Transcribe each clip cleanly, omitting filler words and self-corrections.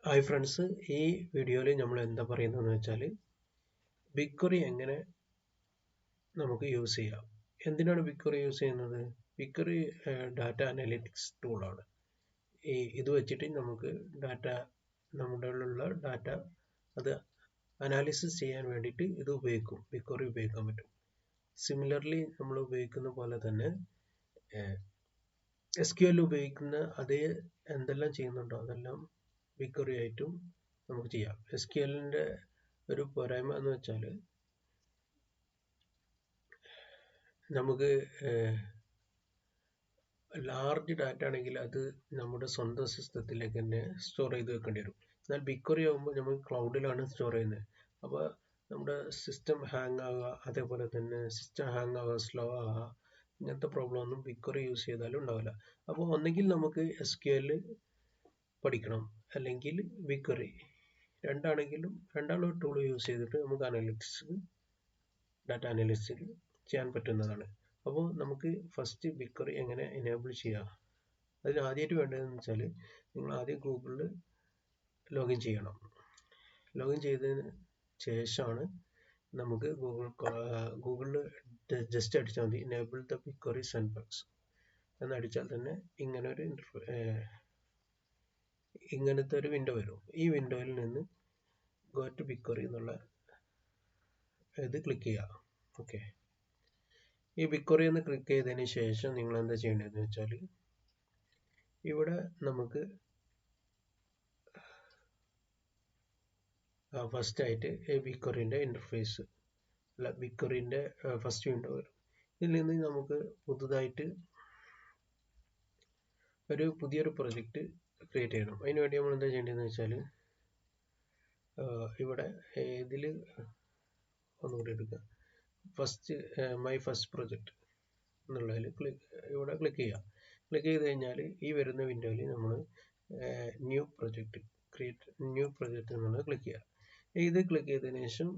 Hi friends, ഈ വീഡിയോയിൽ നമ്മൾ എന്താ പറയുന്നതെന്ന് വെച്ചാൽ BigQuery എങ്ങനെ നമുക്ക് യൂസ് ചെയ്യാം. എന്തിനാണ് BigQuery യൂസ് ചെയ്യുന്നത്? BigQuery ഡാറ്റ അനലിറ്റിക്സ് ടൂളാണ്. ഇത് വെച്ചിട്ട് നമുക്ക് നമ്മുടെ ഉള്ള ഡാറ്റ അത് അനാലിസിസ് ചെയ്യാൻ വേണ്ടിയിട്ട് ഇത് ഉപയോഗിക്കും. BigQuery ഉപയോഗിക്കാൻ പറ്റും. സിമിലർലി നമ്മൾ ഉപയോഗിക്കുന്ന പോലെ തന്നെ SQL ഉപയോഗിക്കുന്ന അതേ എന്തെല്ലാം ചെയ്യുന്നുണ്ടോ അതെല്ലാം BigQuery ആയിട്ടും നമുക്ക് ചെയ്യാം. SQLന്റെ ഒരു പോരായ്മ എന്ന് വെച്ചാൽ നമുക്ക് ലാർജ് ഡാറ്റ ആണെങ്കിൽ അത് നമ്മുടെ സ്വന്തം സിസ്റ്റത്തിലേക്ക് തന്നെ സ്റ്റോർ ചെയ്ത് വെക്കേണ്ടി വരും. എന്നാൽ BigQuery ആകുമ്പോൾ നമ്മൾ ക്ലൗഡിലാണ് സ്റ്റോർ ചെയ്യുന്നത്. അപ്പോൾ നമ്മുടെ സിസ്റ്റം ഹാങ് ആവുക, അതേപോലെ തന്നെ സിസ്റ്റം ഹാങ് ആവുക, സ്ലോ ആവുക, ഇങ്ങനത്തെ പ്രോബ്ലം ഒന്നും BigQuery യൂസ് ചെയ്താലും ഉണ്ടാവില്ല. അപ്പോൾ ഒന്നെങ്കിൽ നമുക്ക് SQL പഠിക്കണം, അല്ലെങ്കിൽ BigQuery. രണ്ടാളും ടൂൾ യൂസ് ചെയ്തിട്ട് നമുക്ക് ഡാറ്റ അനലിറ്റിക്സ് ചെയ്യാൻ പറ്റുന്നതാണ്. അപ്പോൾ നമുക്ക് ഫസ്റ്റ് BigQuery എങ്ങനെ എനേബിൾ ചെയ്യാം. അതിന് ആദ്യമായിട്ട് വേണ്ടതെന്ന് വെച്ചാൽ നിങ്ങൾ ആദ്യം ഗൂഗിളിൽ ലോഗിൻ ചെയ്യണം. ലോഗിൻ ചെയ്തതിന് ശേഷമാണ് നമുക്ക് ഗൂഗിളിൽ ജസ്റ്റ് അടിച്ചാൽ മതി എനേബിൾ ദ BigQuery സാൻഡ്ബോക്സ് എന്നടിച്ചാൽ തന്നെ ഇങ്ങനത്തെ ഒരു വിൻഡോ വരും. ഈ വിൻഡോയിൽ നിന്ന് ഗോ ടു BigQuery എന്നുള്ള ഇത് ക്ലിക്ക് ചെയ്യുക. ഓക്കെ, ഈ BigQuery എന്ന് ക്ലിക്ക് ചെയ്തതിന് ശേഷം നിങ്ങൾ എന്താ ചെയ്യേണ്ടതെന്ന് വെച്ചാൽ ഇവിടെ നമുക്ക് ഫസ്റ്റ് ആയിട്ട് BigQueryന്റെ ഇന്റർഫേസ് BigQueryന്റെ ഫസ്റ്റ് വിൻഡോ വരും. ഇതിൽ നിന്ന് നമുക്ക് പുതുതായിട്ട് പുതിയൊരു പ്രൊജക്റ്റ് ക്രിയേറ്റ് ചെയ്യണം. അതിന് വേണ്ടി നമ്മൾ എന്താ ചെയ്യേണ്ടതെന്ന് വെച്ചാൽ ഇവിടെ ഇതിൽ ഒന്നുകൂടി എടുക്കുക. മൈ ഫസ്റ്റ് പ്രൊജക്റ്റ് എന്നുള്ളതിൽ ഇവിടെ ക്ലിക്ക് ചെയ്യുക. ക്ലിക്ക് ചെയ്ത് കഴിഞ്ഞാൽ ഈ വരുന്ന വിൻഡോയിൽ നമ്മൾ ന്യൂ പ്രൊജക്റ്റ് എന്നുള്ളത് ക്ലിക്ക് ചെയ്യുക. ഇത് ക്ലിക്ക് ചെയ്തതിന് ശേഷം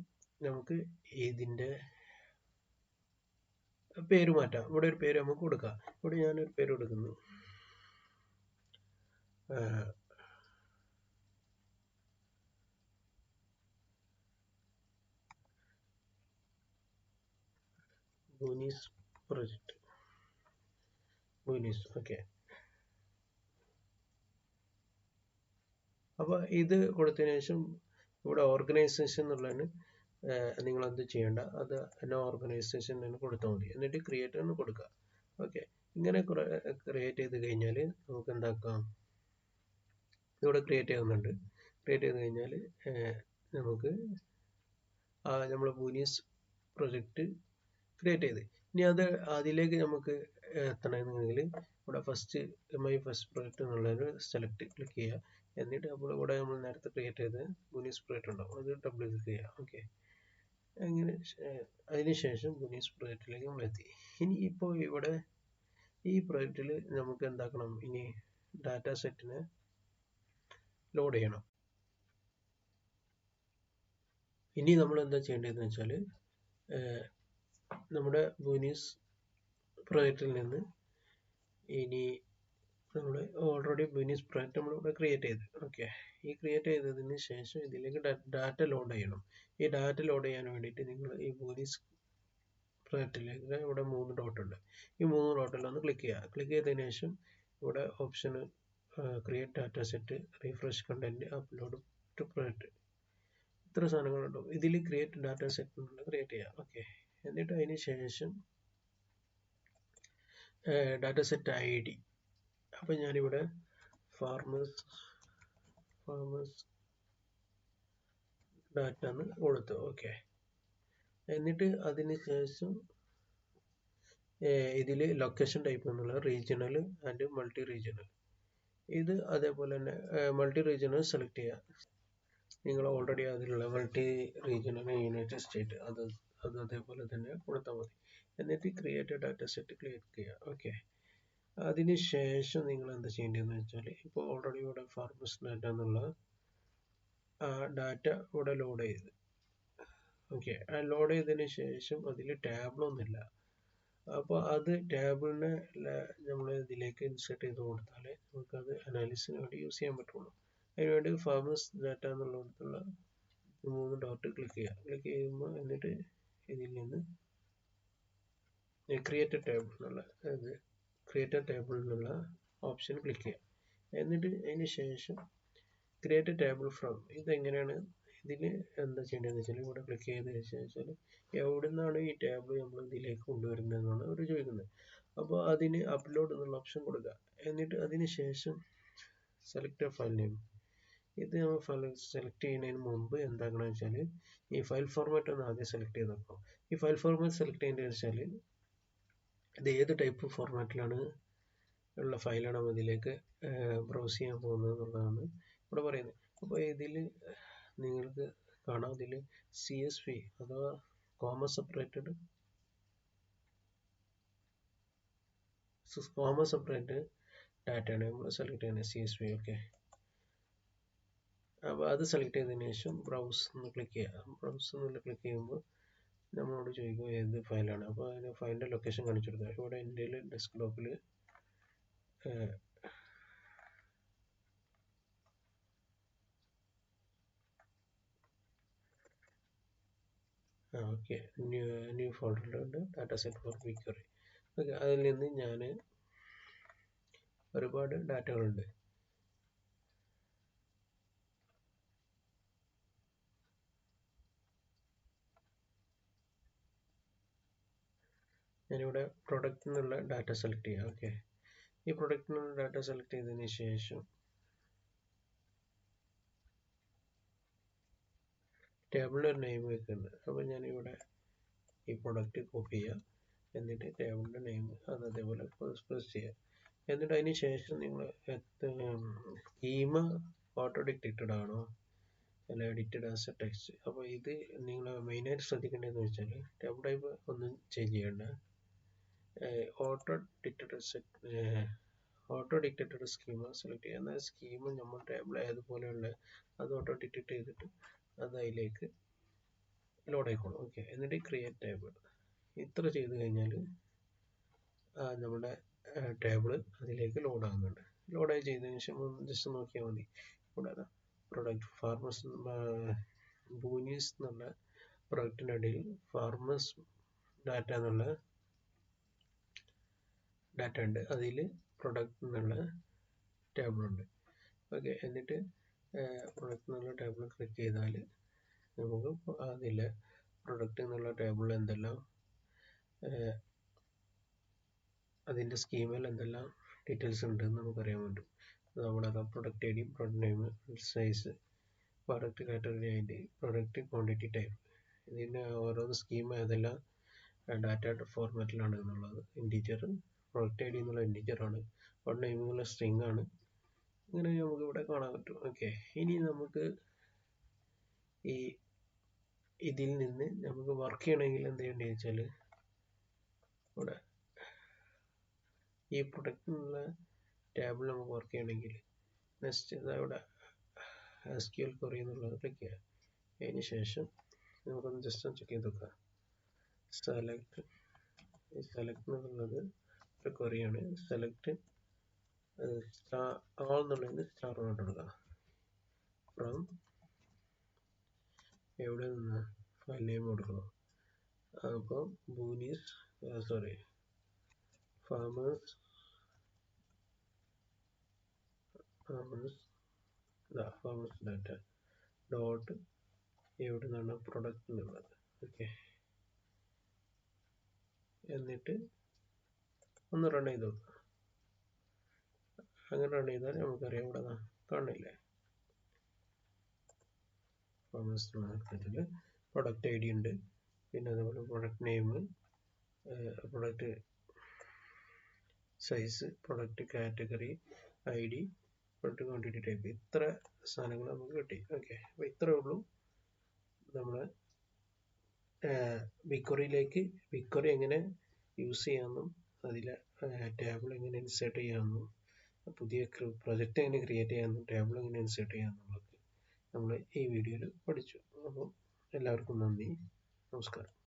നമുക്ക് ഇതിൻ്റെ പേര് മാറ്റാം. ഇവിടെ ഒരു പേര് നമുക്ക് കൊടുക്കാം. ഇവിടെ ഞാനൊരു പേര് കൊടുക്കുന്നു. ബൂനീസ് പ്രൊജക്റ്റ്. ഓക്കെ. അപ്പോൾ ഇത് കൊടുത്തതിന് ശേഷം ഇവിടെ ഓർഗനൈസേഷൻ എന്നുള്ളതിന് നിങ്ങൾ എന്ത് ചെയ്യേണ്ട, അത് ഓർഗനൈസേഷൻ എന്ന് കൊടുത്താൽ മതി. എന്നിട്ട് ക്രിയേറ്റ് എന്ന് കൊടുക്കുക. ഓക്കെ, ഇങ്ങനെ ക്രിയേറ്റ് ചെയ്ത് കഴിഞ്ഞാൽ നമുക്ക് എന്താക്കാം, ഇവിടെ ക്രിയേറ്റ് ചെയ്യുന്നുണ്ട്. ക്രിയേറ്റ് ചെയ്ത് കഴിഞ്ഞാൽ നമുക്ക് നമ്മൾ ബൂനീസ് പ്രൊജക്റ്റ് ക്രിയേറ്റ് ചെയ്ത് ഇനി അതിലേക്ക് നമുക്ക് എത്തണമെങ്കിൽ ഇവിടെ മൈ ഫസ്റ്റ് പ്രൊജക്റ്റ് എന്നുള്ളത് സെലക്ട് ക്ലിക്ക് ചെയ്യുക. എന്നിട്ട് അപ്പോൾ ഇവിടെ നമ്മൾ നേരത്തെ ക്രിയേറ്റ് ചെയ്ത് ബൂനീസ് പ്രൊജക്റ്റ് ഉണ്ടാവും, അത് ഡബിൾ ക്ലിക്ക് ചെയ്യുക. ഓക്കെ, അങ്ങനെ അതിനുശേഷം ബൂനീസ് പ്രൊജക്റ്റിലേക്ക് നമ്മൾ എത്തി. ഇനി ഇപ്പോൾ ഇവിടെ ഈ പ്രൊജക്റ്റിൽ നമുക്ക് എന്താക്കണം, ഇനി ഡാറ്റ സെറ്റിനെ ലോഡ് ചെയ്യണം. ഇനി നമ്മൾ എന്താ ചെയ്യേണ്ടതെന്ന് വെച്ചാൽ നമ്മുടെ ബൂനീസ് പ്രൊജക്റ്റിൽ നിന്ന് ഇനി നമ്മൾ ഓൾറെഡി ബൂനീസ് പ്രൊജക്റ്റ് നമ്മളിവിടെ ക്രിയേറ്റ് ചെയ്ത്. ഓക്കെ, ഈ ക്രിയേറ്റ് ചെയ്തതിന് ശേഷം ഇതിലേക്ക് ഡാറ്റ ലോഡ് ചെയ്യണം. ഈ ഡാറ്റ ലോഡ് ചെയ്യാൻ വേണ്ടിയിട്ട് നിങ്ങൾ ഈ ബൂനീസ് പ്രൊജക്റ്റിലേക്ക് ഇവിടെ 3 ഡോട്ട് ഉണ്ട്. ഈ 3 ഡോട്ടിൽ ഒന്ന് ക്ലിക്ക് ചെയ്യുക. ക്ലിക്ക് ചെയ്തതിന് ശേഷം ഇവിടെ option create data set, refresh content, upload to project, ഇത്ര സാധനങ്ങളുണ്ടാവും. ഇതിൽ ക്രിയേറ്റ് ഡാറ്റ സെറ്റ് ക്രിയേറ്റ് ചെയ്യുക. ഓക്കെ, എന്നിട്ട് അതിന് ശേഷം ഡാറ്റ സെറ്റ് ID. അപ്പം ഞാനിവിടെ ഫാർമേഴ്സ് ഡാറ്റ എന്ന് കൊടുത്തു. ഓക്കെ, എന്നിട്ട് അതിന് ശേഷം ഇതിൽ ലൊക്കേഷൻ ടൈപ്പ് എന്നുള്ള റീജിയണൽ ആൻഡ് മൾട്ടി റീജിയണൽ, ഇത് അതേപോലെ തന്നെ മൾട്ടി റീജിയണൽ സെലക്ട് ചെയ്യുക. നിങ്ങൾ ഓൾറെഡി അതിലുള്ള മൾട്ടി റീജിയണൽ യുണൈറ്റഡ് സ്റ്റേറ്റ് അത് അതേപോലെ തന്നെ കൊടുത്താൽ മതി. എന്നിട്ട് ക്രിയേറ്റ് ഡാറ്റ സെറ്റ് ക്ലിക്ക് ചെയ്യുക. ഓക്കെ, അതിനുശേഷം നിങ്ങൾ എന്താ ചെയ്യേണ്ടതെന്ന് വെച്ചാൽ ഇപ്പോൾ ഓൾറെഡി ഇവിടെ ഫാർമേഴ്സ് ഡാറ്റ എന്നുള്ള ഡാറ്റ ഇവിടെ ലോഡ് ചെയ്ത്. ഓക്കെ, ലോഡ് ചെയ്തതിന് ശേഷം അതിൽ ടാബിളൊന്നുമില്ല. അപ്പോൾ അത് ടാബിളിനെ നമ്മൾ ഇതിലേക്ക് ഇൻസേർട്ട് ചെയ്ത് കൊടുത്താൽ നമുക്കത് അനാലിസിസിന് വേണ്ടി യൂസ് ചെയ്യാൻ പറ്റുള്ളൂ. അതിനുവേണ്ടി ഫാമേഴ്സ് ഡാറ്റ എന്നുള്ളിടത്തുള്ള 3 ഡോട്ട് ക്ലിക്ക് ചെയ്യുക. ക്ലിക്ക് ചെയ്യുമ്പോൾ എന്നിട്ട് ഇതിൽ നിന്ന് ക്രിയേറ്റ് ടേബിൾ എന്നുള്ള ഓപ്ഷൻ ക്ലിക്ക് ചെയ്യുക. എന്നിട്ട് അതിന് ശേഷം ക്രിയേറ്റ് ടേബിൾ ഫ്രം ഇതെങ്ങനെയാണ് ഇതിൽ എന്താ ചെയ്യേണ്ടതെന്ന് വെച്ചാൽ ഇവിടെ ക്ലിക്ക് ചെയ്തതിന് ശേഷം എവിടെ നിന്നാണ് ഈ ടേബിൾ നമ്മൾ ഇതിലേക്ക് കൊണ്ടുവരുന്നതെന്നാണ് അവർ ചോദിക്കുന്നത്. അപ്പോൾ അതിന് അപ്ലോഡ് എന്നുള്ള ഓപ്ഷൻ കൊടുക്കുക. എന്നിട്ട് അതിന് ശേഷം സെലക്ട് ഫയൽ നെയിം ഇത് നമ്മൾ സെലക്ട് ചെയ്യുന്നതിന് മുമ്പ് എന്താക്കണമെന്ന് വെച്ചാൽ ഈ ഫയൽ ഫോർമാറ്റ് ഒന്ന് ആദ്യം സെലക്ട് ചെയ്ത് നോക്കാം. ഈ ഫയൽ ഫോർമാറ്റ് സെലക്ട് ചെയ്യേണ്ടതെന്ന് വെച്ചാൽ ഇത് ഏത് ടൈപ്പ് ഫോർമാറ്റിലാണ് ഉള്ള ഫയലാണ് ഇതിലേക്ക് ബ്രൗസ് ചെയ്യാൻ പോകുന്നത് എന്നുള്ളതാണ് ഇവിടെ പറയുന്നത്. അപ്പോൾ ഇതിൽ നിങ്ങൾക്ക് കാണാം, ഇതിൽ CSV അഥവാ കോമ സെപ്പറേറ്റഡ് ഡാറ്റയാണ് നമ്മൾ സെലക്ട് ചെയ്യുന്നത്, CSV. ഓക്കെ, അപ്പോൾ അത് സെലക്ട് ചെയ്തതിന് ശേഷം ബ്രൗസ് ഒന്ന് ക്ലിക്ക് ചെയ്യുക. ബ്രൗസ് എന്നുള്ള ക്ലിക്ക് ചെയ്യുമ്പോൾ നമ്മളോട് ചോദിക്കും ഏത് ഫയലാണ്. അപ്പോൾ അതിന് ഫയലിൻ്റെ ലൊക്കേഷൻ കാണിച്ചു കൊടുക്കുക. ഇവിടെ എൻ്റെ ഡെസ്ക്ടോപ്പിൽ ഓക്കെ, ന്യൂ ഫോൾഡറിലുണ്ട് data set for BigQuery. Okay, അതിൽ നിന്ന് ഞാൻ ഒരുപാട് ഡാറ്റകളുണ്ട്. ഞാനിവിടെ പ്രൊഡക്റ്റ് എന്നുള്ള ഡാറ്റ സെലക്ട് ചെയ്യാം. ഓക്കെ, ഈ പ്രൊഡക്റ്റ് എന്നുള്ള ഡാറ്റ സെലക്ട് ചെയ്തതിന് ശേഷം ടേബിളിന് ഒരു നെയിം വെക്കുന്നുണ്ട്. അപ്പോൾ ഞാനിവിടെ ഈ പ്രൊഡക്റ്റ് കോപ്പി ചെയ്യുക. എന്നിട്ട് ടേബിളിൻ്റെ നെയിം അത് അതേപോലെ പ്രസ് ചെയ്യുക. എന്നിട്ട് അതിന് ശേഷം നിങ്ങൾ സ്കീമ ഓട്ടോ ഡിറ്റക്റ്റഡ് ആണോ അല്ല എഡിറ്റഡ് ആസ് എ ടെക്സ്റ്റ്. അപ്പോൾ ഇത് നിങ്ങൾ മെയിനായിട്ട് ശ്രദ്ധിക്കേണ്ടതെന്ന് വെച്ചാൽ ടേബിൾ ടൈപ്പ് ഒന്നും ചേഞ്ച് ചെയ്യേണ്ട. ഓട്ടോ ഡിറ്റക്റ്റഡ് സ്കീമ സെലക്ട് ചെയ്യുക. എന്നാൽ സ്കീമ നമ്മൾ ടേബിൾ ഏതുപോലെയുള്ള അത് ഓട്ടോ ഡിറ്റക്റ്റ് ചെയ്തിട്ട് അത് അതിലേക്ക് ലോഡ് ആയിക്കോളും. ഓക്കെ, എന്നിട്ട് ക്രിയേറ്റ് ടേബിൾ ഇത്ര ചെയ്ത് കഴിഞ്ഞാൽ നമ്മുടെ ടേബിൾ അതിലേക്ക് ലോഡ് ആകുന്നുണ്ട്. ലോഡായി ചെയ്തതിന് ശേഷം ജസ്റ്റ് നോക്കിയാൽ മതി. ഇവിടെ പ്രൊഡക്റ്റ് ഫാർമേഴ്സ് ബൂനീസ് എന്നുള്ള പ്രൊഡക്റ്റിൻ്റെ അടിയിൽ ഫാർമേഴ്സ് ഡാറ്റ എന്നുള്ള ഡാറ്റ ഉണ്ട്. അതിൽ പ്രൊഡക്റ്റ് എന്നുള്ള ടേബിളുണ്ട്. ഓക്കെ, എന്നിട്ട് പ്രൊഡക്റ്റ് എന്നുള്ള ടേബിൾ ക്ലിക്ക് ചെയ്താൽ നമുക്ക് അതിൽ പ്രൊഡക്റ്റ് എന്നുള്ള ടേബിളിൽ എന്തെല്ലാം അതിൻ്റെ സ്കീമിൽ എന്തെല്ലാം ഡീറ്റെയിൽസ് ഉണ്ടെന്ന് നമുക്കറിയാൻ പറ്റും. നമ്മുടെ product ID, product name, size, product category ID, product quantity type, ഇതിൻ്റെ ഓരോ സ്കീം ഏതെല്ലാം ഡാറ്റ ഫോർമാറ്റിലാണ് എന്നുള്ളത്. ഇൻറ്റീജർ, പ്രൊഡക്റ്റ് ID എന്നുള്ള ഇൻറ്റീജറാണ്, പ്രൊഡക്റ്റ് നെയിം എന്നുള്ള സ്ട്രിങ് ആണ്. ഇങ്ങനെ നമുക്ക് ഇവിടെ കാണാൻ പറ്റും. ഓക്കെ, ഇനി നമുക്ക് ഇതിൽ നിന്ന് നമുക്ക് വർക്ക് ചെയ്യണമെങ്കിൽ എന്ത് ചെയ്യേണ്ടതെന്ന് വെച്ചാൽ ഇവിടെ ഈ പ്രൊഡക്റ്റ് എന്നുള്ള ടേബിൾ നമുക്ക് വർക്ക് ചെയ്യണമെങ്കിൽ നെക്സ്റ്റ് ഇവിടെ SQL query എന്നുള്ളത് ക്ലിക്ക് ചെയ്യുക. അതിന് ശേഷം നമുക്കൊന്ന് ജസ്റ്റ് ചെക്ക് ചെയ്ത് നോക്കാം. സെലക്ട് എന്നുള്ളത് ഒരു ക്വറിയാണ്. സെലക്ട് ആൾ എന്നുള്ളതിന് സ്റ്റാർ കൊണ്ട് കൊടുക്കുക. ഫ്രം എവിടെ നിന്ന് ഫയൽ നെയിം കൊടുക്കണം. അപ്പോൾ ബൂനീസ് ഫാമേഴ്സ് ഡാറ്റ ഡോട്ട് എവിടെ നിന്നാണ് പ്രൊഡക്റ്റ് എന്നുള്ളത്. ഓക്കെ, എന്നിട്ട് ഒന്ന് റൺ ചെയ്ത് നോക്കുക. അങ്ങനെ റൺ ചെയ്താൽ നമുക്കറിയാം ഇവിടെ കാണില്ലേ ഫാമേഴ്സ് മാർക്കറ്റിൽ പ്രൊഡക്റ്റ് ID ഉണ്ട്, പിന്നെ അതുപോലെ product name, product size, product category ID, product quantity type, ഇത്ര സാധനങ്ങൾ നമുക്ക് കിട്ടി. ഓക്കെ, അപ്പോൾ ഇത്രയേ ഉള്ളൂ നമ്മൾ BigQuery എങ്ങനെ യൂസ് ചെയ്യാമെന്നും അതിലെ ടേബിൾ എങ്ങനെ ഇൻസേർട്ട് ചെയ്യാമെന്നും പുതിയ പ്രൊജക്റ്റ് എങ്ങനെ ക്രിയേറ്റ് ചെയ്യാമെന്നും ടേബിൾ എങ്ങനെ ഇൻസേർട്ട് ചെയ്യാമെന്നുള്ളത് നമ്മൾ ഈ വീഡിയോയിൽ പഠിച്ചു. അപ്പോൾ എല്ലാവർക്കും നന്ദി, നമസ്കാരം.